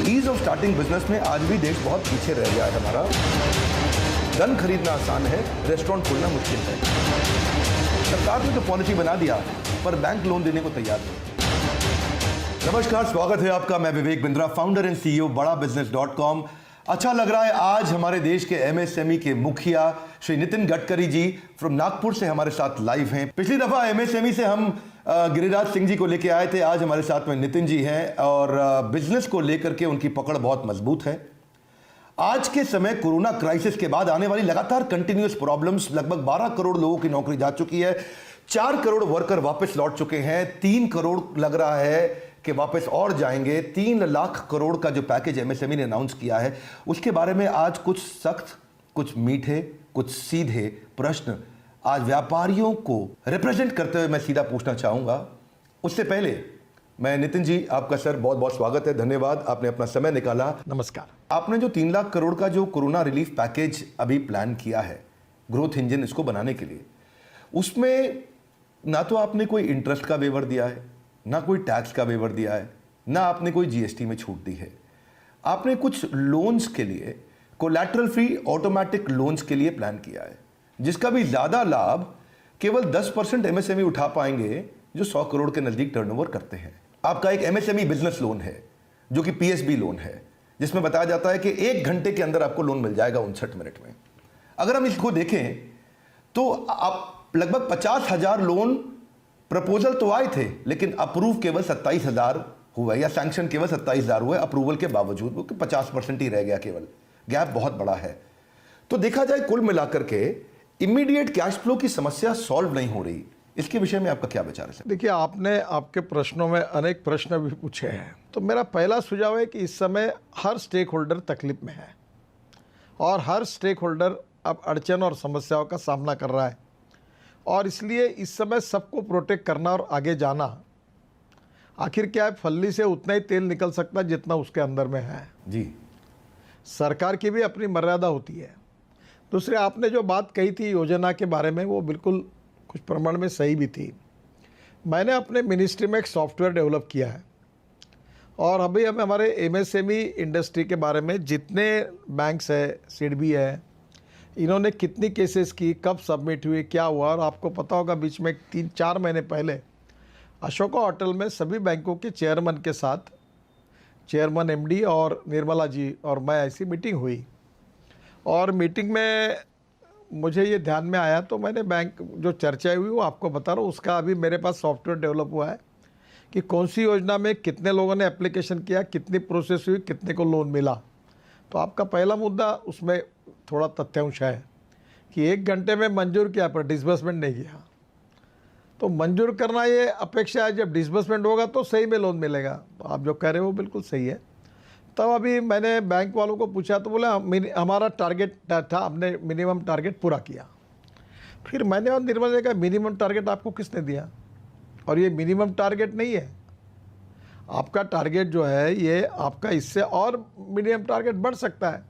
Ease of starting business में आज भी देश बहुत पीछे रह गया है हमारा। गन खरीदना आसान है, रेस्टोरेंट खोलना मुश्किल है। सरकार ने तो पॉलिसी बना दिया पर बैंक लोन देने को तैयार नहीं। नमस्कार, स्वागत है आपका। मैं Vivek Bindra, founder and CEO बड़ाबिजनेस.com। अच्छा लग रहा है आज हमारे देश के एमएसएमई के मुखिया श्री नितिन गडकरी जी फ्रॉम नागपुर से हमारे साथ लाइव हैं। पिछली दफा एमएसएमई से हम गिरिराज सिंह जी को लेके आए थे, आज हमारे साथ में नितिन जी हैं और बिजनेस को लेकर के उनकी पकड़ बहुत मजबूत है। आज के समय कोरोना क्राइसिस के बाद आने वाली लगातार कंटिन्यूअस प्रॉब्लम्स, लगभग 12 करोड़ लोगों की नौकरी जा चुकी है, 4 करोड़ वर्कर वापस लौट चुके हैं, 3 करोड़ लग रहा है कि वापस और जाएंगे। 3 लाख करोड़ का जो पैकेज एमएसएमई ने अनाउंस किया है उसके बारे में आज कुछ सख्त, कुछ मीठे, कुछ सीधे प्रश्न आज व्यापारियों को रिप्रेजेंट करते हुए मैं सीधा पूछना चाहूंगा। उससे पहले मैं नितिन जी, आपका सर बहुत बहुत स्वागत है, धन्यवाद, आपने अपना समय निकाला। नमस्कार। आपने जो 3 लाख करोड़ का जो कोरोना रिलीफ पैकेज अभी प्लान किया है, ग्रोथ इंजन इसको बनाने के लिए, उसमें ना तो आपने कोई इंटरेस्ट का वेवर दिया है, ना कोई टैक्स का वेवर दिया है, ना आपने कोई जीएसटी में छूट दी है। आपने कुछ लोन्स के लिए कोलैटरल फ्री ऑटोमेटिक लोन्स के लिए प्लान किया है, जिसका भी ज्यादा लाभ केवल 10% एमएसएमई उठा पाएंगे जो 100 करोड़ के नजदीक टर्नओवर करते हैं। आपका एक एमएसएमई बिजनेस लोन है जो कि पीएसबी लोन है, जिसमें बताया जाता है कि 1 घंटे के अंदर आपको लोन मिल जाएगा 59 मिनट में। अगर हम इसको देखें तो आप लगभग 50,000 लोन प्रपोजल तो आए थे, लेकिन अप्रूव केवल 27,000 हुए या सैंक्शन केवल 27,000 हुए अप्रूवल के बावजूद, क्योंकि 50% ही रह गया, केवल गैप बहुत बड़ा है। तो देखा जाए कुल मिलाकर के इमीडिएट कैश फ्लो की समस्या सॉल्व नहीं हो रही, इसके विषय में आपका क्या विचार है? देखिए, आपने आपके प्रश्नों में अनेक प्रश्न भी पूछे हैं, तो मेरा पहला सुझाव है कि इस समय हर स्टेक होल्डर तकलीफ में है और हर स्टेक होल्डर अब अड़चन और समस्याओं का सामना कर रहा है, और इसलिए इस समय सबको प्रोटेक्ट करना और आगे जाना। आखिर क्या है, फल्ली से उतना ही तेल निकल सकता है जितना उसके अंदर में है जी। सरकार की भी अपनी मर्यादा होती है। दूसरे, आपने जो बात कही थी योजना के बारे में, वो बिल्कुल कुछ प्रमाण में सही भी थी। मैंने अपने मिनिस्ट्री में एक सॉफ्टवेयर डेवलप किया है और अभी हम हमारे एमएसएमई इंडस्ट्री के बारे में जितने बैंक्स है, सिडबी है, इन्होंने कितनी केसेस की, कब सबमिट हुई, क्या हुआ, और आपको पता होगा बीच में 3-4 महीने पहले अशोका होटल में सभी बैंकों के चेयरमैन के साथ, चेयरमैन एमडी और निर्मला जी और मैं, ऐसी मीटिंग हुई। और मीटिंग में मुझे ये ध्यान में आया, तो मैंने बैंक जो चर्चाएं हुई वो आपको बता रहा हूँ। उसका अभी मेरे पास सॉफ्टवेयर डेवलप हुआ है कि कौन सी योजना में कितने लोगों ने एप्लीकेशन किया, कितनी प्रोसेस हुई, कितने को लोन मिला। तो आपका पहला मुद्दा उसमें थोड़ा तथ्यांश है कि 1 घंटे में मंजूर किया पर डिसबर्समेंट नहीं किया। तो मंजूर करना ये अपेक्षा है, जब डिसबर्समेंट होगा तो सही में लोन मिलेगा। तो आप जो कह रहे हो वो बिल्कुल सही है। तब अभी मैंने बैंक वालों को पूछा तो बोला हमारा टारगेट था, हमने मिनिमम टारगेट पूरा किया। फिर मैंने और निर्मल ने कहा, मिनिमम टारगेट आपको किसने दिया? और ये मिनिमम टारगेट नहीं है, आपका टारगेट जो है ये आपका इससे और मिनिमम टारगेट बढ़ सकता है।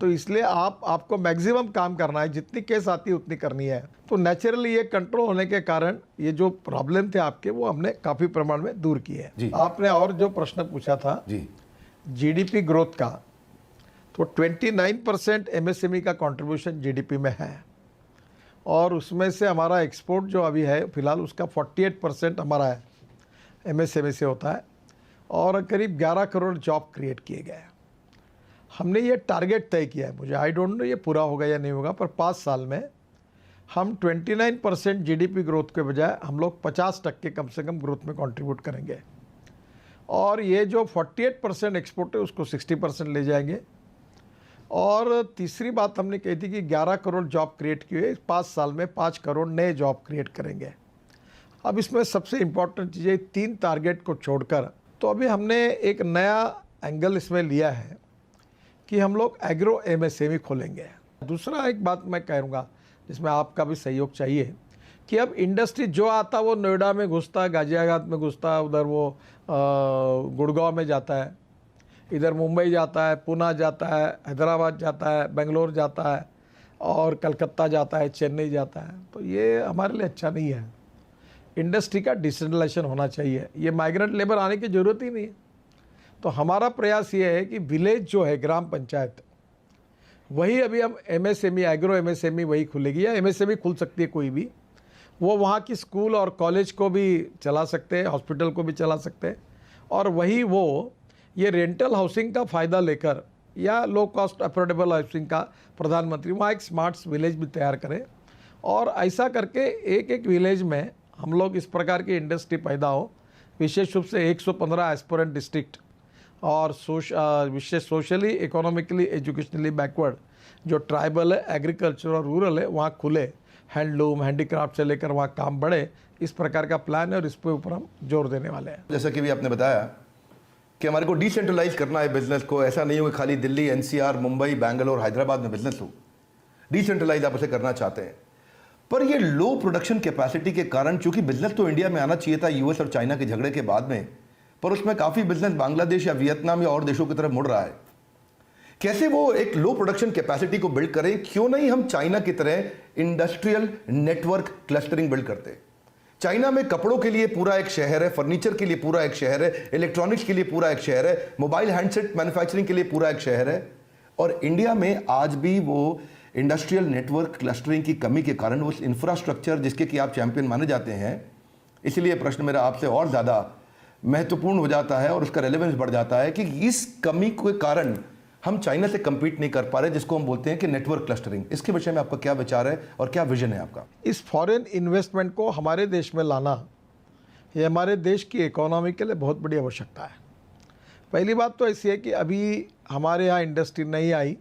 तो इसलिए आपको मैक्सिमम काम करना है, जितनी केस आती है उतनी करनी है। तो नेचुरली ये कंट्रोल होने के कारण ये जो प्रॉब्लम थे आपके, वो हमने काफ़ी प्रमाण में दूर किए हैं। आपने और जो प्रश्न पूछा था जी, जीडीपी ग्रोथ का, तो 29% एमएसएमई का कंट्रीब्यूशन जीडीपी में है, और उसमें से हमारा एक्सपोर्ट जो अभी है फिलहाल उसका 48% हमारा है एमएसएमई से होता है, और करीब 11 करोड़ जॉब क्रिएट किए गए हैं। हमने ये टारगेट तय किया है, मुझे आई डोंट नो ये पूरा होगा या नहीं होगा, पर 5 साल में हम 29% जीडीपी ग्रोथ के बजाय हम लोग 50% कम से कम ग्रोथ में कंट्रीब्यूट करेंगे, और ये जो 48% एक्सपोर्ट है उसको 60% ले जाएंगे। और तीसरी बात हमने कही थी कि 11 करोड़ जॉब क्रिएट किए, 5 साल में 5 करोड़ नए जॉब क्रिएट करेंगे। अब इसमें सबसे इम्पॉर्टेंट चीज़ है, 3 टारगेट को छोड़कर तो अभी हमने एक नया एंगल इसमें लिया है कि हम लोग एग्रो एमएसएमई खोलेंगे। दूसरा एक बात मैं कहूँगा जिसमें आपका भी सहयोग चाहिए कि अब इंडस्ट्री जो आता वो नोएडा में घुसता है, गाजियाबाद में घुसता है, उधर वो गुड़गांव में जाता है, इधर मुंबई जाता है, पुणे जाता है, हैदराबाद जाता है, बेंगलोर जाता है, और कलकत्ता जाता है, चेन्नई जाता है। तो ये हमारे लिए अच्छा नहीं है। इंडस्ट्री का डिसेंट्रलाइजेशन होना चाहिए, ये माइग्रेंट लेबर आने की ज़रूरत ही नहीं है। तो हमारा प्रयास ये है कि विलेज जो है ग्राम पंचायत, वही अभी हम एमएसएमई, एग्रो एमएसएमई वही खुलेगी, या एमएसएमई खुल सकती है कोई भी, वो वहाँ की स्कूल और कॉलेज को भी चला सकते हैं, हॉस्पिटल को भी चला सकते हैं, और वही वो ये रेंटल हाउसिंग का फ़ायदा लेकर या लो कॉस्ट अफोर्डेबल हाउसिंग का प्रधानमंत्री वहाँ एक स्मार्ट विलेज भी तैयार करें, और ऐसा करके एक एक विलेज में हम लोग इस प्रकार की इंडस्ट्री पैदा हो, विशेष रूप से 115 एस्पिरेंट डिस्ट्रिक्ट और विशेष सोशली, इकोनॉमिकली, एजुकेशनली बैकवर्ड जो ट्राइबल है, एग्रीकल्चर और रूरल है, वहाँ खुले, हैंडलूम, हैंडीक्राफ्ट से लेकर वहाँ काम बढ़े, इस प्रकार का प्लान है और इस पे ऊपर हम जोर देने वाले हैं। जैसा कि भी आपने बताया कि हमारे को डिसेंट्रलाइज करना है बिजनेस को, ऐसा नहीं हो कि खाली दिल्ली, एनसीआर, मुंबई, बैंगलोर, हैदराबाद में बिजनेस हो, डिसेंट्रलाइज आप उसे करना चाहते हैं। पर ये लो प्रोडक्शन कैपेसिटी के कारण, चूंकि बिजनेस तो इंडिया में आना चाहिए था यूएस और चाइना के झगड़े के बाद में, पर उसमें काफ़ी बिजनेस बांग्लादेश या वियतनाम या और देशों की तरफ मुड़ रहा है। कैसे वो एक लो प्रोडक्शन कैपेसिटी को बिल्ड करें? क्यों नहीं हम चाइना की तरह इंडस्ट्रियल नेटवर्क क्लस्टरिंग बिल्ड करते? चाइना में कपड़ों के लिए पूरा एक शहर है, फर्नीचर के लिए पूरा एक शहर है, इलेक्ट्रॉनिक्स के लिए पूरा एक शहर है, मोबाइल हैंडसेट मैन्युफैक्चरिंग के लिए पूरा एक शहर है, और इंडिया में आज भी वो इंडस्ट्रियल नेटवर्क क्लस्टरिंग की कमी के कारण उस इंफ्रास्ट्रक्चर जिसके कि आप चैंपियन माने जाते हैं, इसलिए प्रश्न मेरा आपसे और ज़्यादा महत्वपूर्ण हो जाता है और उसका रेलेवेंस बढ़ जाता है कि इस कमी के कारण हम चाइना से compete नहीं कर पा रहे, जिसको हम बोलते हैं कि नेटवर्क क्लस्टरिंग। इसके विषय में आपका क्या विचार है और क्या विजन है आपका? इस फॉरेन इन्वेस्टमेंट को हमारे देश में लाना, ये हमारे देश की इकोनॉमी के लिए बहुत बड़ी आवश्यकता है। पहली बात तो ऐसी है कि अभी हमारे यहाँ इंडस्ट्री नहीं आई,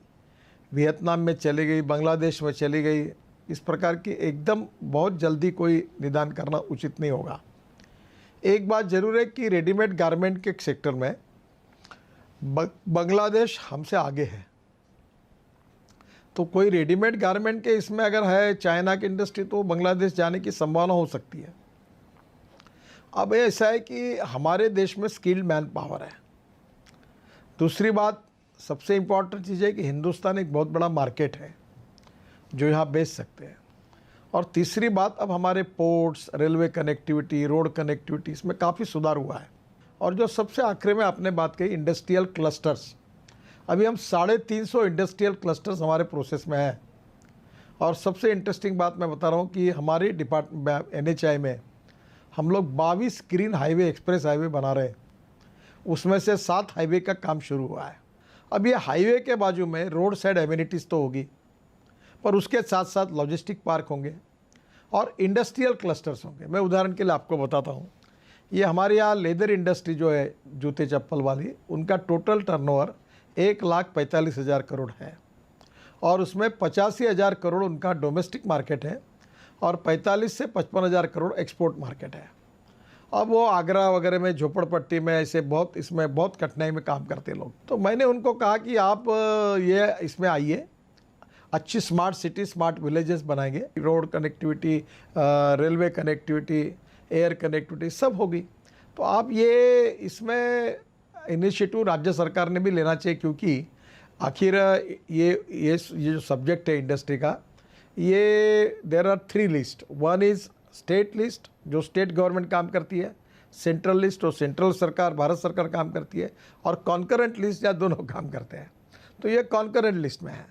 वियतनाम में चली गई, बांग्लादेश में चली गई, इस प्रकार की एकदम बहुत जल्दी कोई निदान करना उचित नहीं होगा। एक बात ज़रूर है कि रेडीमेड गारमेंट के सेक्टर में बांग्लादेश हमसे आगे है, तो कोई रेडीमेड गारमेंट के इसमें अगर है चाइना की इंडस्ट्री, तो बांग्लादेश जाने की संभावना हो सकती है। अब ऐसा है कि हमारे देश में स्किल्ड मैन पावर है। दूसरी बात, सबसे इम्पॉर्टेंट चीज़ है कि हिंदुस्तान एक बहुत बड़ा मार्केट है जो यहाँ बेच सकते हैं। और तीसरी बात, अब हमारे ports, railway connectivity, road connectivity, इसमें काफ़ी सुधार हुआ है। और जो सबसे आखिरी में आपने बात कही इंडस्ट्रियल क्लस्टर्स, अभी हम 350 इंडस्ट्रियल क्लस्टर्स हमारे प्रोसेस में है। और सबसे इंटरेस्टिंग बात मैं बता रहा हूँ कि हमारी डिपार्टमेंट NHI में हम लोग 22 ग्रीन हाईवे, एक्सप्रेस हाईवे बना रहे हैं, उसमें से 7 हाईवे का काम शुरू हुआ है। अब ये हाईवे के बाजू में रोड साइड एमिनिटीज़ तो होगी, पर उसके साथ साथ लॉजिस्टिक पार्क होंगे और इंडस्ट्रियल क्लस्टर्स होंगे। मैं उदाहरण के लिए आपको बताता हूँ, ये हमारे यहाँ लेदर इंडस्ट्री जो है, जूते चप्पल वाली, उनका टोटल टर्नओवर 1,45,000 करोड़ है, और उसमें 85,000 करोड़ उनका डोमेस्टिक मार्केट है और 45 से 55,000 करोड़ एक्सपोर्ट मार्केट है। अब वो आगरा वगैरह में, झोपड़पट्टी में, ऐसे बहुत, इसमें बहुत कठिनाई में काम करते लोग। तो मैंने उनको कहा कि आप ये इसमें आइए, अच्छी स्मार्ट सिटी, स्मार्ट विलेजेस बनाएंगे, road connectivity, railway connectivity, air connectivity सब होगी। तो आप ये इसमें इनिशिएटिव राज्य सरकार ने भी लेना चाहिए, क्योंकि आखिर ये जो सब्जेक्ट है इंडस्ट्री का, ये there are 3 list. One is state list, जो स्टेट गवर्नमेंट काम करती है, सेंट्रल लिस्ट, जो सेंट्रल सरकार, भारत सरकार काम करती है, और कॉन्करेंट लिस्ट, या दोनों काम करते हैं। तो ये कॉन्करेंट लिस्ट में है।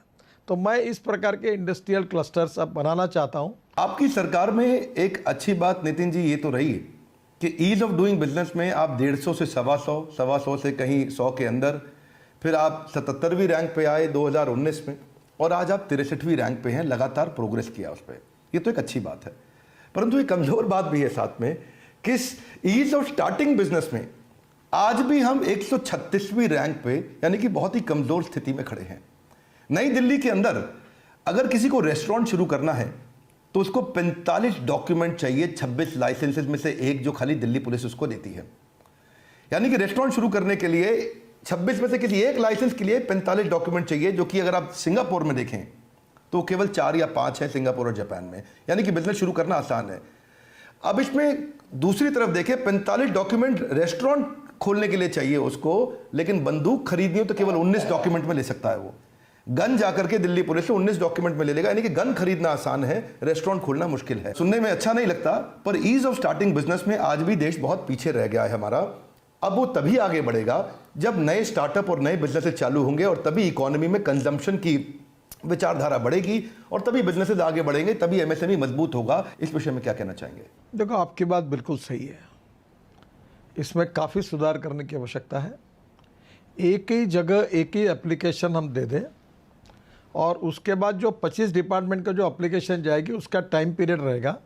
तो मैं इस प्रकार के इंडस्ट्रियल क्लस्टर्स अब बनाना चाहता हूँ। आपकी सरकार में एक अच्छी बात नितिन जी ये तो रही है कि ईज ऑफ डूइंग बिजनेस में आप 150 से 125 से कहीं 100 के अंदर, फिर आप 77वीं रैंक पे आए 2019 में, और आज आप 63वीं रैंक पे हैं। लगातार प्रोग्रेस किया उस पर, ये तो एक अच्छी बात है। परंतु एक कमजोर बात भी है साथ में कि ईज ऑफ स्टार्टिंग बिजनेस में आज भी हम 136वीं रैंक पे, यानी कि बहुत ही कमजोर स्थिति में खड़े हैं। नई दिल्ली के अंदर अगर किसी को रेस्टोरेंट शुरू करना है तो उसको 45 डॉक्यूमेंट चाहिए, 26 लाइसेंसेस में से एक जो खाली दिल्ली पुलिस उसको देती है। यानी कि रेस्टोरेंट शुरू करने के लिए 26 में से किसी एक लाइसेंस के लिए 45 डॉक्यूमेंट चाहिए, जो कि अगर आप सिंगापुर में देखें तो केवल 4 या 5 है, सिंगापुर और जापान में। यानी कि बिजनेस शुरू करना आसान है। अब इसमें दूसरी तरफ देखें, 45 डॉक्यूमेंट रेस्टोरेंट खोलने के लिए चाहिए उसको, लेकिन बंदूक खरीदनी हो तो केवल 19 डॉक्यूमेंट में ले सकता है वो। गन जाकर के दिल्ली पुलिस से 19 डॉक्यूमेंट में ले लेगा। यानी कि गन खरीदना आसान है, रेस्टोरेंट खोलना मुश्किल है। सुनने में अच्छा नहीं लगता, पर ईज ऑफ स्टार्टिंग बिजनेस में आज भी देश बहुत पीछे रह गया है हमारा। अब वो तभी आगे बढ़ेगा जब नए स्टार्टअप और नए बिजनेसेस चालू होंगे, और तभी इकोनॉमी में कंजम्पशन की विचारधारा बढ़ेगी, और तभी बिजनेसेस आगे बढ़ेंगे, तभी एमएसएमई मजबूत होगा। इस विषय में क्या कहना चाहेंगे? देखो, आपकी बात बिल्कुल सही है, इसमें काफ़ी सुधार करने की आवश्यकता है। एक ही जगह एक ही एप्लीकेशन हम दे दें, और उसके बाद जो 25 डिपार्टमेंट का जो एप्लीकेशन जाएगी उसका टाइम पीरियड रहेगा,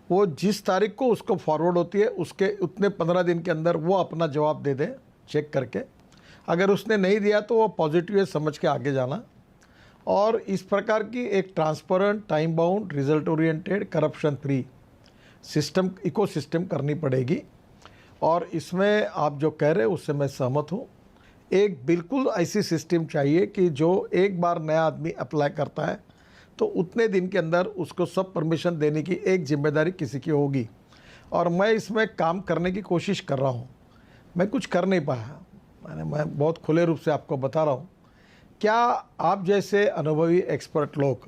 वो जिस तारीख को उसको फॉरवर्ड होती है उसके उतने 15 दिन के अंदर वो अपना जवाब दे दे चेक करके। अगर उसने नहीं दिया तो वो पॉजिटिव है समझ के आगे जाना। और इस प्रकार की एक transparent, time bound, result oriented, corruption free system, ecosystem करनी पड़ेगी। और इसमें आप जो कह रहे हैं उससे मैं सहमत हूँ। एक बिल्कुल ऐसी सिस्टम चाहिए कि जो एक बार नया आदमी अप्लाई करता है तो उतने दिन के अंदर उसको सब परमिशन देने की एक जिम्मेदारी किसी की होगी। और मैं इसमें काम करने की कोशिश कर रहा हूँ, मैं कुछ कर नहीं पाया। मैं बहुत खुले रूप से आपको बता रहा हूँ, क्या आप जैसे अनुभवी एक्सपर्ट लोग,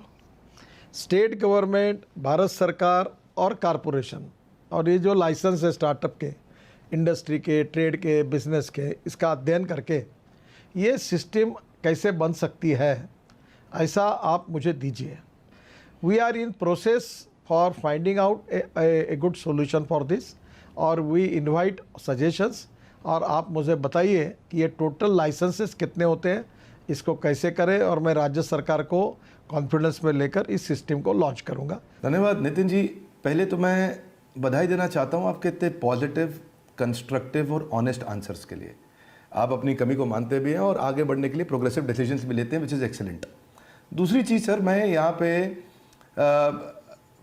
स्टेट गवर्नमेंट, भारत सरकार और कॉरपोरेशन, और ये जो लाइसेंस है स्टार्टअप के, इंडस्ट्री के, ट्रेड के, बिजनेस के, इसका अध्ययन करके ये सिस्टम कैसे बन सकती है, ऐसा आप मुझे दीजिए। We are in process for finding out a good solution for this, और वी इनवाइट सजेशंस। और आप मुझे बताइए कि ये टोटल लाइसेंसेस कितने होते हैं, इसको कैसे करें, और मैं राज्य सरकार को कॉन्फिडेंस में लेकर इस सिस्टम को लॉन्च करूँगा। धन्यवाद नितिन जी। पहले तो मैं बधाई देना चाहता हूँ आपके इतने पॉजिटिव, कंस्ट्रक्टिव और ऑनेस्ट आंसर्स के लिए। आप अपनी कमी को मानते भी हैं और आगे बढ़ने के लिए प्रोग्रेसिव डिसीजंस भी लेते हैं, विच इज़ एक्सीलेंट। दूसरी चीज़ सर, मैं यहाँ पे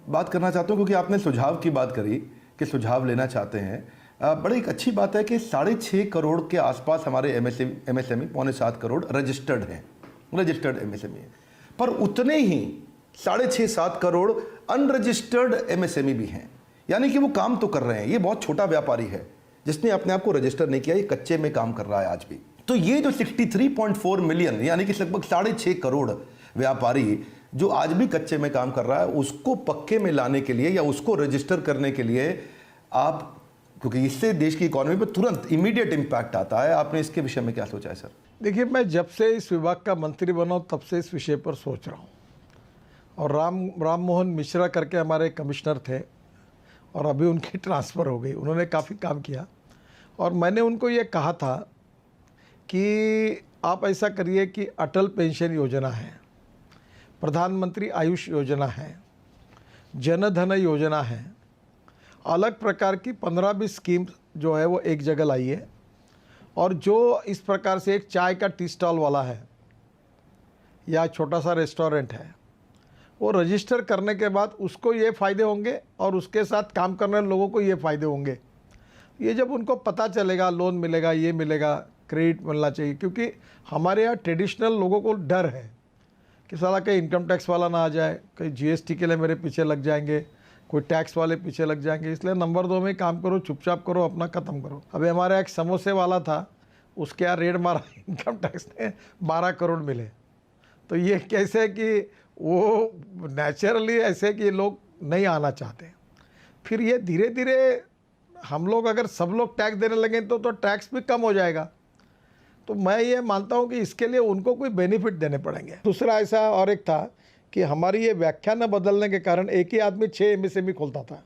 बात करना चाहता हूँ, क्योंकि आपने सुझाव की बात करी कि सुझाव लेना चाहते हैं। बड़ी एक अच्छी बात है कि 6.5 करोड़ के आसपास हमारे एमएसएमई, 6.25 करोड़ रजिस्टर्ड हैं, रजिस्टर्ड एमएसएमई है, पर उतने ही 6.5-7 करोड़ अनरजिस्टर्ड एमएसएमई भी हैं। यानी कि वो काम तो कर रहे हैं। ये बहुत छोटा व्यापारी है जिसने अपने आप को रजिस्टर नहीं किया, ये कच्चे में काम कर रहा है आज भी। तो ये जो 63.4 मिलियन, यानी कि लगभग 6.5 करोड़ व्यापारी जो आज भी कच्चे में काम कर रहा है, उसको पक्के में लाने के लिए या उसको रजिस्टर करने के लिए आप, क्योंकि इससे देश की इकोनॉमी पर तुरंत इमीडिएट इम्पैक्ट आता है, आपने इसके विषय में क्या सोचा है सर? देखिए, मैं जब से इस विभाग का मंत्री बना हूँ तब से इस विषय पर सोच रहा हूँ। और राम मोहन मिश्रा करके हमारे कमिश्नर थे, और अभी उनकी ट्रांसफ़र हो गई। उन्होंने काफ़ी काम किया, और मैंने उनको ये कहा था कि आप ऐसा करिए कि अटल पेंशन योजना है, प्रधानमंत्री आयुष योजना है, जन धन योजना है, अलग प्रकार की 15-20 स्कीम जो है वो एक जगह लाइए। और जो इस प्रकार से एक चाय का टी स्टॉल वाला है या छोटा सा रेस्टोरेंट है, वो रजिस्टर करने के बाद उसको ये फ़ायदे होंगे और उसके साथ काम करने वाले लोगों को ये फ़ायदे होंगे। ये जब उनको पता चलेगा, लोन मिलेगा, ये मिलेगा, क्रेडिट मिलना चाहिए। क्योंकि हमारे यहाँ ट्रेडिशनल लोगों को डर है कि साला कहीं इनकम टैक्स वाला ना आ जाए, कहीं जीएसटी के लिए मेरे पीछे लग जाएंगे, कोई टैक्स वाले पीछे लग जाएंगे। इसलिए नंबर 2 में काम करो, चुपचाप करो, अपना ख़त्म करो। अभी हमारा एक समोसे वाला था, उसके यहाँ रेड मारा, इनकम टैक्स ने 12 करोड़ मिले। तो ये कैसे कि वो नेचुरली ऐसे कि लोग नहीं आना चाहते। फिर ये धीरे धीरे हम लोग अगर सब लोग टैक्स देने लगे तो टैक्स भी कम हो जाएगा। तो मैं ये मानता हूँ कि इसके लिए उनको कोई बेनिफिट देने पड़ेंगे। दूसरा ऐसा और एक था कि हमारी ये व्याख्या न बदलने के कारण एक ही आदमी 6 एमएसएमई खोलता था,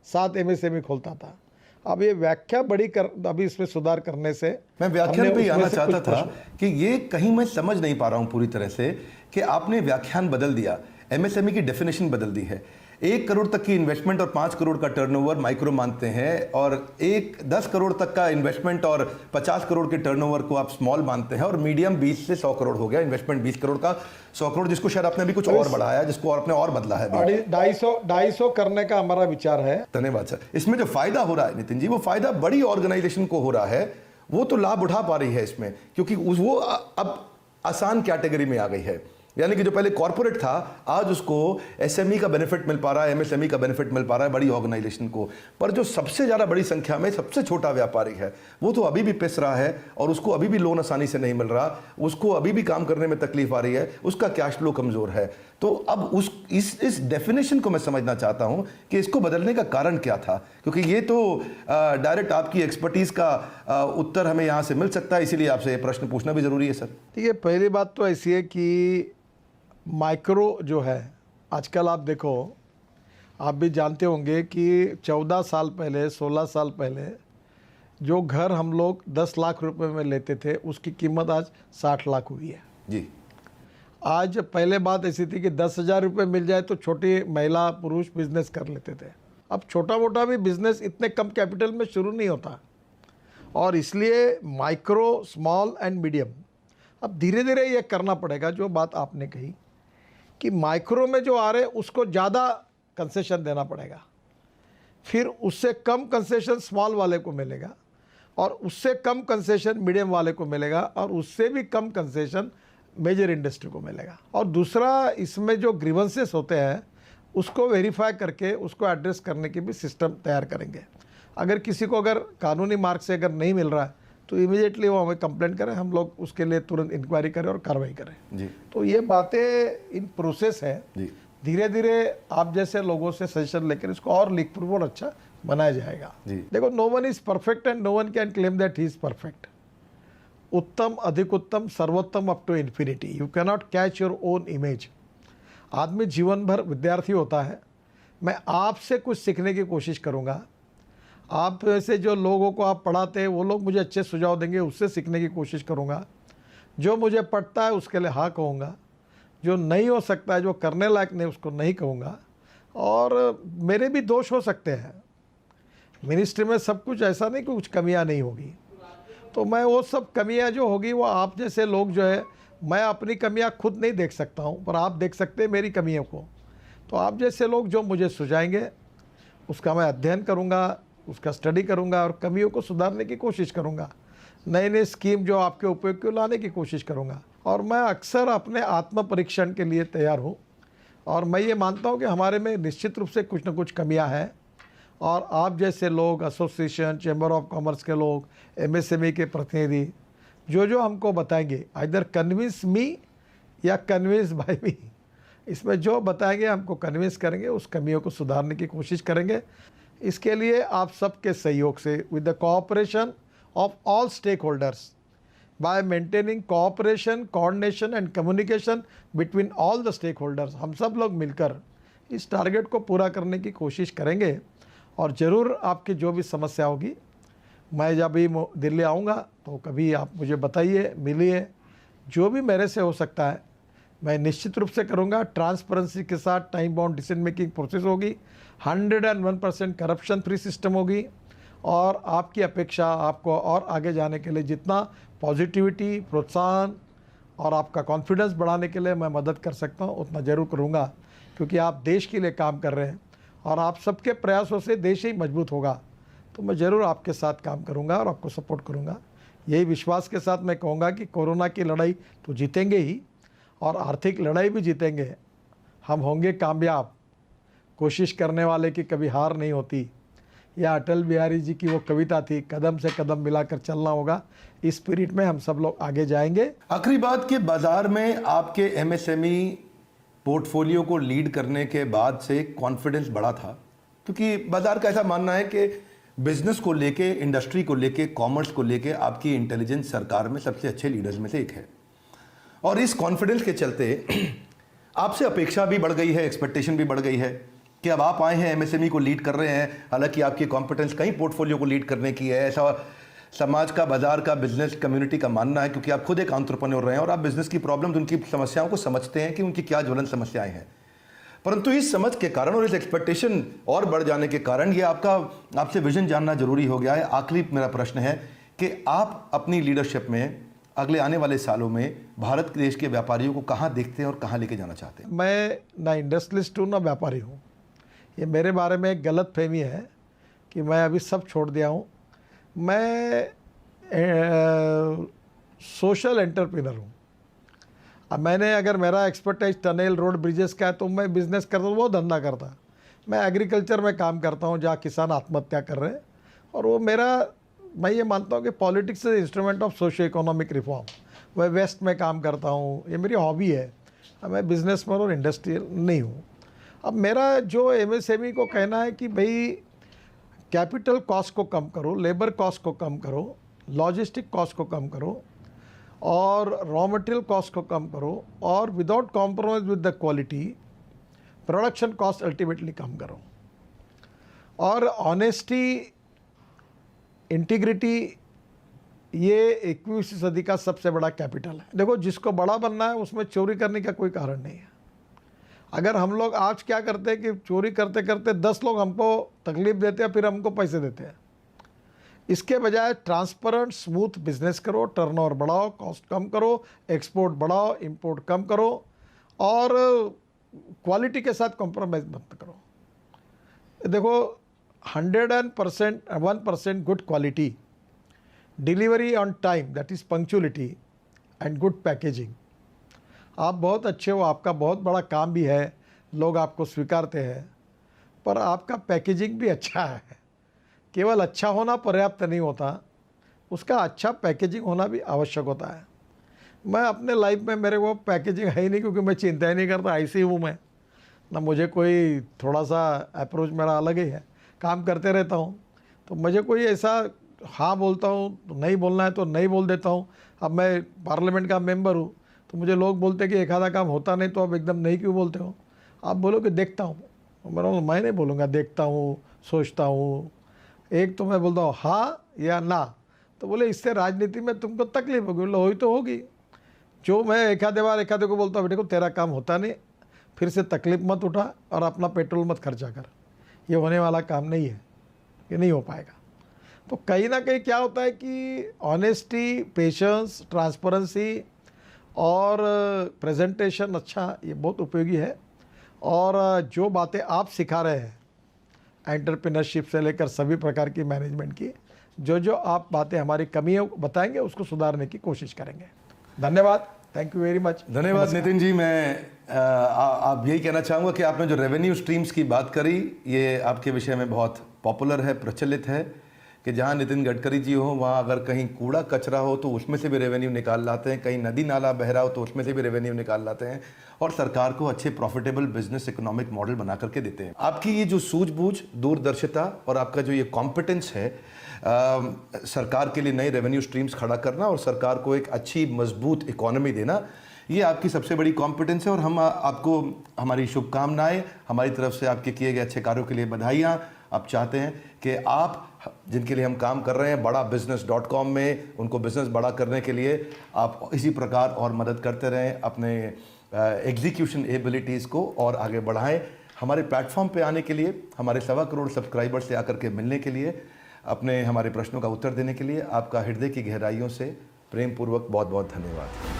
7 एमएसएमई खोलता था। अब ये व्याख्या बड़ी अभी इसमें सुधार करने से मैं व्याख्यान पे आना चाहता था कि ये कहीं मैं समझ नहीं पा रहा हूँ पूरी तरह से कि आपने व्याख्यान बदल दिया, एमएसएमई की डेफिनेशन बदल दी है। 1 करोड़ तक की इन्वेस्टमेंट और 5 करोड़ का टर्नओवर माइक्रो मानते हैं, और 10 करोड़ तक का इन्वेस्टमेंट और 50 करोड़ के टर्नओवर को आप स्मॉल मानते हैं, और मीडियम 20 से 100 करोड़ हो गया। इन्वेस्टमेंट 20 करोड़ का 100 करोड़, जिसको शायद आपने अभी कुछ और बढ़ाया, जिसको आपने और बदला है। 250 करने का हमारा विचार है। धन्यवाद सर। इसमें जो फायदा हो रहा है नितिन जी, वो फायदा बड़ी ऑर्गेनाइजेशन को हो रहा है, वो तो लाभ उठा पा रही है इसमें, क्योंकि वो अब आसान कैटेगरी में आ गई है। यानी कि जो पहले कॉर्पोरेट था आज उसको एसएमई का बेनिफिट मिल पा रहा है, एमएसएमई का बेनिफिट मिल पा रहा है बड़ी ऑर्गेनाइजेशन को। पर जो सबसे ज़्यादा बड़ी संख्या में सबसे छोटा व्यापारी है वो तो अभी भी पिस रहा है और उसको अभी भी लोन आसानी से नहीं मिल रहा, उसको अभी भी काम करने में तकलीफ आ रही है, उसका कैश फ्लो कमज़ोर है। तो अब इस डेफिनेशन को मैं समझना चाहता हूँ कि इसको बदलने का कारण क्या था, क्योंकि ये तो डायरेक्ट आपकी एक्सपर्टीज़ का उत्तर हमें यहाँ से मिल सकता है, इसीलिए आपसे ये प्रश्न पूछना भी ज़रूरी है सर। देखिए, पहली बात तो ऐसी है कि माइक्रो जो है आजकल आप देखो, आप भी जानते होंगे कि 14 साल पहले 16 साल पहले जो घर हम लोग 10 लाख रुपए में लेते थे उसकी कीमत आज 60 लाख हुई है जी। आज पहले बात ऐसी थी कि 10,000 रुपये मिल जाए तो छोटी महिला पुरुष बिजनेस कर लेते थे। अब छोटा मोटा भी बिजनेस इतने कम कैपिटल में शुरू नहीं होता, और इसलिए माइक्रो, स्मॉल एंड मीडियम अब धीरे धीरे ये करना पड़ेगा। जो बात आपने कही कि माइक्रो में जो आ रहे उसको ज़्यादा कंसेशन देना पड़ेगा, फिर उससे कम कंसेशन स्मॉल वाले को मिलेगा, और उससे कम कंसेशन मीडियम वाले को मिलेगा, और उससे भी कम कंसेशन मेजर इंडस्ट्री को मिलेगा। और दूसरा, इसमें जो ग्रीवेंसेस होते हैं उसको वेरीफाई करके उसको एड्रेस करने की भी सिस्टम तैयार करेंगे। अगर किसी को अगर कानूनी मार्ग से अगर नहीं मिल रहा है तो इमीडिएटली वो हमें कंप्लेंट करें, हम लोग उसके लिए तुरंत इंक्वायरी करें और कार्रवाई करें जी। तो ये बातें इन प्रोसेस है जी। धीरे धीरे आप जैसे लोगों से सजेशन लेकर इसको और लीक प्रूफ और अच्छा बनाया जाएगा। जी। देखो, no one is perfect and no one can claim that he is perfect. उत्तम, अधिक उत्तम, सर्वोत्तम up to infinity. You can not catch your own image. आदमी जीवन भर विद्यार्थी होता है। मैं आपसे कुछ सीखने की कोशिश करूँगा, आप से जो लोगों को आप पढ़ाते हैं वो लोग मुझे अच्छे सुझाव देंगे, उससे सीखने की कोशिश करूँगा। जो मुझे पढ़ता है उसके लिए हाँ कहूँगा, जो नहीं हो सकता है, जो करने लायक नहीं, उसको नहीं कहूँगा। और मेरे भी दोष हो सकते हैं, मिनिस्ट्री में सब कुछ ऐसा नहीं कि कुछ कमियां नहीं होगी, तो मैं वो सब कमियां जो होगी वो आप जैसे लोग जो है, मैं अपनी कमियां खुद नहीं देख सकता हूं पर आप देख सकते हैं मेरी कमियों को। तो आप जैसे लोग जो मुझे सुझाएंगे उसका मैं अध्ययन करूंगा, उसका स्टडी करूंगा और कमियों को सुधारने की कोशिश करूंगा। नई नई स्कीम जो आपके उपयोग को लाने की कोशिश करूंगा। और मैं अक्सर अपने आत्म परीक्षण के लिए तैयार हूं, और मैं ये मानता हूं कि हमारे में निश्चित रूप से कुछ न कुछ कमियां हैं, और आप जैसे लोग, एसोसिएशन, चैम्बर ऑफ कॉमर्स के लोग, एमएसएमई के प्रतिनिधि जो हमको बताएंगे, आइदर कन्विंस मी या कन्विंस बाय मी, इसमें जो बताएंगे हमको कन्विंस करेंगे, उस कमियों को सुधारने की कोशिश करेंगे। इसके लिए आप सबके सहयोग से, with the cooperation of all stakeholders, by maintaining cooperation, coordination and communication between all the stakeholders, हम सब लोग मिलकर इस टारगेट को पूरा करने की कोशिश करेंगे। और ज़रूर आपकी जो भी समस्या होगी, मैं जब भी दिल्ली आऊँगा तो कभी आप मुझे बताइए, मिलिए, जो भी मेरे से हो सकता है मैं निश्चित रूप से करूँगा। ट्रांसपेरेंसी के साथ time bound decision making process होगी, 101% करप्शन फ्री सिस्टम होगी, और आपकी अपेक्षा आपको और आगे जाने के लिए जितना पॉजिटिविटी, प्रोत्साहन और आपका कॉन्फिडेंस बढ़ाने के लिए मैं मदद कर सकता हूँ उतना ज़रूर करूँगा, क्योंकि आप देश के लिए काम कर रहे हैं और आप सबके प्रयासों से देश ही मजबूत होगा। तो मैं ज़रूर आपके साथ काम करूँगा और आपको सपोर्ट करूँगा। यही विश्वास के साथ मैं कहूँगा कि कोरोना की लड़ाई तो जीतेंगे ही, और आर्थिक लड़ाई भी जीतेंगे। हम होंगे कामयाब। कोशिश करने वाले की कभी हार नहीं होती। यह अटल बिहारी जी की वो कविता थी, कदम से कदम मिलाकर चलना होगा। इस स्पिरिट में हम सब लोग आगे जाएंगे। आखिरी बात कि बाजार में आपके एमएसएमई पोर्टफोलियो को लीड करने के बाद से कॉन्फिडेंस बढ़ा था, क्योंकि बाजार का ऐसा मानना है कि बिजनेस को लेके, इंडस्ट्री को लेके, कॉमर्स को लेके आपकी इंटेलिजेंस सरकार में सबसे अच्छे लीडर्स में से एक है। और इस कॉन्फिडेंस के चलते आपसे अपेक्षा भी बढ़ गई है, एक्सपेक्टेशन भी बढ़ गई है कि अब आप आए हैं, एमएसएमई को लीड कर रहे हैं। हालांकि आपकी कॉम्पिटेंस कहीं पोर्टफोलियो को लीड करने की है, ऐसा समाज का, बाजार का, बिजनेस कम्युनिटी का मानना है, क्योंकि आप खुद एक एंटरप्रेन्योर रहे हैं और आप बिजनेस की प्रॉब्लम्स, उनकी समस्याओं को समझते हैं कि उनकी क्या ज्वलंत समस्याएं हैं। परंतु इस समझ के कारण और इस एक्सपेक्टेशन और बढ़ जाने के कारण ये आपसे विजन जानना जरूरी हो गया है। आखिरी मेरा प्रश्न है कि आप अपनी लीडरशिप में अगले आने वाले सालों में भारत देश के व्यापारियों को कहाँ देखते हैं और कहाँ लेके जाना चाहते हैं? मैं ना इंडस्ट्रियलिस्ट हूँ ना व्यापारी हूँ। ये मेरे बारे में एक गलत फहमी है कि मैं अभी सब छोड़ दिया हूँ। मैं सोशल एंटरप्रेन्योर हूँ। अब मैंने अगर मेरा एक्सपर्टाइज टनल रोड ब्रिजेस का है तो मैं बिज़नेस करता हूँ, वो धंधा करता। मैं एग्रीकल्चर में काम करता हूँ जहाँ किसान आत्महत्या कर रहे हैं, और वो मैं ये मानता हूँ कि politics is instrument of socio economic reform. मैं वेस्ट में काम करता हूँ, ये मेरी हॉबी है। मैं बिजनेसमैन और इंडस्ट्रियल नहीं हूँ। अब मेरा जो एमएसएमई को कहना है कि भाई कैपिटल कॉस्ट को कम करो, लेबर कॉस्ट को कम करो, लॉजिस्टिक कॉस्ट को कम करो, और रॉ मटेरियल कॉस्ट को कम करो, और without compromise with the quality production cost ultimately कम करो। और ऑनेस्टी, इंटीग्रिटी, ये 21वीं सदी का सबसे बड़ा कैपिटल है। देखो, जिसको बड़ा बनना है उसमें चोरी करने का कोई कारण नहीं है। अगर हम लोग आज क्या करते हैं कि चोरी करते करते 10 लोग हमको तकलीफ देते हैं, फिर हमको पैसे देते हैं। इसके बजाय ट्रांसपेरेंट स्मूथ बिजनेस करो, टर्नओवर बढ़ाओ, कॉस्ट कम करो, एक्सपोर्ट बढ़ाओ, इंपोर्ट कम करो, और क्वालिटी के साथ कॉम्प्रोमाइज़ मत करो। देखो, 1% good quality, delivery on time, that is punctuality, and good packaging. आप बहुत अच्छे हो, आपका बहुत बड़ा काम भी है, लोग आपको स्वीकारते हैं, पर आपका पैकेजिंग भी अच्छा है। केवल अच्छा होना पर्याप्त नहीं होता, उसका अच्छा पैकेजिंग होना भी आवश्यक होता है। मैं अपने लाइफ में, मेरे को पैकेजिंग है ही नहीं, क्योंकि मैं चिंता ही नहीं करता, ऐसी हूँ मैं ना। मुझे कोई थोड़ा सा अप्रोच मेरा अलग ही है, काम करते रहता हूँ। तो मुझे कोई ऐसा हाँ बोलता हूँ तो नहीं बोलना है तो नहीं बोल देता हूँ। अब मैं पार्लियामेंट का मेंबर हूँ, तो मुझे लोग बोलते हैं कि एक आधा काम होता नहीं तो आप एकदम नहीं क्यों बोलते हो। आप बोलो कि देखता हूँ, मैं नहीं बोलूँगा देखता हूँ, सोचता हूँ। एक तो मैं बोलता हूँ हाँ या ना, तो बोले इससे राजनीति में तुमको तकलीफ होगी। बोले हुई तो होगी। जो मैं एक आधे को बोलता हूँ, बेटे को तेरा काम होता नहीं, फिर से तकलीफ मत उठा और अपना पेट्रोल मत खर्चा कर, ये होने वाला काम नहीं है, ये नहीं हो पाएगा। तो कहीं ना कहीं क्या होता है कि ऑनेस्टी, पेशेंस, ट्रांसपेरेंसी और प्रेजेंटेशन अच्छा, ये बहुत उपयोगी है। और जो बातें आप सिखा रहे हैं एंटरप्रेन्योरशिप से लेकर सभी प्रकार की मैनेजमेंट की, जो आप बातें हमारी कमियाँ बताएंगे उसको सुधारने की कोशिश करेंगे। धन्यवाद, थैंक यू वेरी मच। धन्यवाद नितिन जी। मैं आप यही कहना चाहूँगा कि आपने जो रेवेन्यू स्ट्रीम्स की बात करी, ये आपके विषय में बहुत पॉपुलर है, प्रचलित है, कि जहाँ नितिन गडकरी जी हो वहाँ अगर कहीं कूड़ा कचरा हो तो उसमें से भी रेवेन्यू निकाल लाते हैं, कहीं नदी नाला बह रहा हो तो उसमें से भी रेवेन्यू निकाल लाते हैं, और सरकार को अच्छे प्रॉफिटेबल बिजनेस इकोनॉमिक मॉडल बना करके देते हैं। आपकी ये जो सूझबूझ, दूरदर्शिता और आपका जो ये कॉम्पिटेंस है सरकार के लिए नए रेवेन्यू स्ट्रीम्स खड़ा करना और सरकार को एक अच्छी मजबूत इकोनॉमी देना, ये आपकी सबसे बड़ी कॉम्पिटेंस है। और हम आपको हमारी शुभकामनाएं, हमारी तरफ से आपके किए गए अच्छे कार्यों के लिए बधाइयाँ। आप चाहते हैं कि आप जिनके लिए हम काम कर रहे हैं बड़ा business.com में, उनको बिज़नेस बड़ा करने के लिए आप इसी प्रकार और मदद करते रहें, अपने एग्जीक्यूशन एबिलिटीज़ को और आगे बढ़ाएं। हमारे प्लेटफॉर्म पे आने के लिए, हमारे 1.25 करोड़ सब्सक्राइबर्स से आकर के मिलने के लिए, अपने हमारे प्रश्नों का उत्तर देने के लिए आपका हृदय की गहराइयों से प्रेम पूर्वक बहुत बहुत धन्यवाद।